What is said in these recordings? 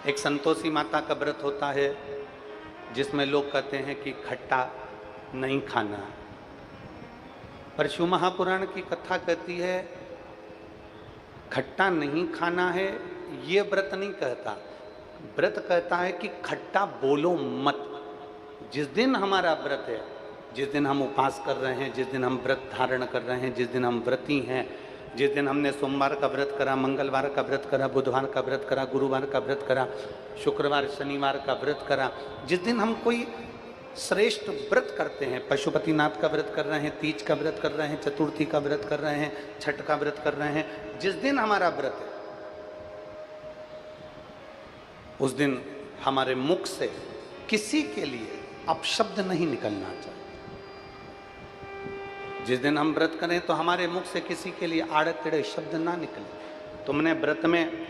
एक संतोषी माता का व्रत होता है जिसमें लोग कहते हैं कि खट्टा नहीं खाना, पर शिव महापुराण की कथा कहती है खट्टा नहीं खाना है। ये व्रत नहीं कहता, व्रत कहता है कि खट्टा बोलो मत। जिस दिन हमारा व्रत है, जिस दिन हम उपवास कर रहे हैं, जिस दिन हम व्रत धारण कर रहे हैं, जिस दिन हम व्रती हैं, जिस दिन हमने सोमवार का व्रत करा, मंगलवार का व्रत करा, बुधवार का व्रत करा, गुरुवार का व्रत करा, शुक्रवार शनिवार का व्रत करा, जिस दिन हम कोई श्रेष्ठ व्रत करते हैं, पशुपतिनाथ का व्रत कर रहे हैं, तीज का व्रत कर रहे हैं, चतुर्थी का व्रत कर रहे हैं, छठ का व्रत कर रहे हैं, जिस दिन हमारा व्रत है उस दिन हमारे मुख से किसी के लिए अपशब्द नहीं निकलना चाहिए। जिस दिन हम व्रत करें तो हमारे मुख से किसी के लिए आड़े टेढ़े शब्द ना निकले। तुमने व्रत में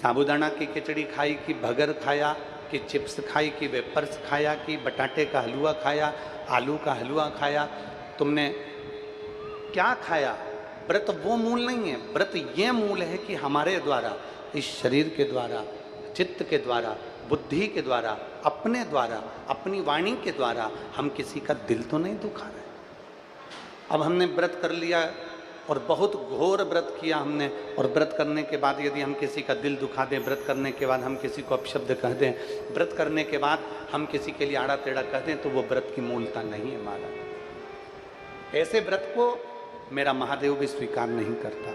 साबूदाना की खिचड़ी खाई, कि भगर खाया, कि चिप्स खाई, कि वेपर्स खाया, कि बटाटे का हलवा खाया, आलू का हलवा खाया, तुमने क्या खाया? व्रत वो मूल नहीं है। व्रत ये मूल है कि हमारे द्वारा, इस शरीर के द्वारा, चित्त के द्वारा, बुद्धि के द्वारा, अपने द्वारा, अपनी वाणी के द्वारा हम किसी का दिल तो नहीं दुखा रहे। अब हमने व्रत कर लिया और बहुत घोर व्रत किया हमने, और व्रत करने के बाद यदि हम किसी का दिल दुखा दें, व्रत करने के बाद हम किसी को अपशब्द कह दें, व्रत करने के बाद हम किसी के लिए आड़ा टेढ़ा कह दें, तो वो व्रत की मूलता नहीं है हमारा। ऐसे व्रत को मेरा महादेव भी स्वीकार नहीं करता।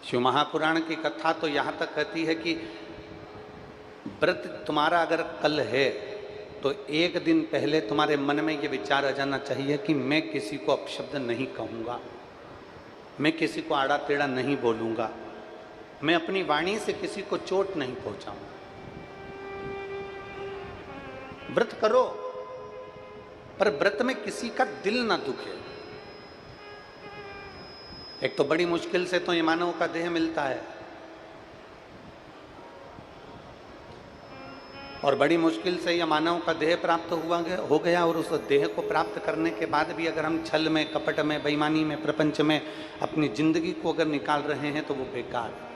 शिव महापुराण की कथा तो यहाँ तक कहती है कि व्रत तुम्हारा अगर कल है तो एक दिन पहले तुम्हारे मन में ये विचार आ जाना चाहिए कि मैं किसी को अपशब्द नहीं कहूँगा, मैं किसी को आड़ा टेढ़ा नहीं बोलूँगा, मैं अपनी वाणी से किसी को चोट नहीं पहुँचाऊँगा। व्रत करो पर व्रत में किसी का दिल ना दुखे। एक तो बड़ी मुश्किल से तो ये मानव का देह मिलता है, और बड़ी मुश्किल से यह मानव का देह प्राप्त हो गया, और उस देह को प्राप्त करने के बाद भी अगर हम छल में, कपट में, बेईमानी में, प्रपंच में अपनी जिंदगी को अगर निकाल रहे हैं तो वो बेकार है।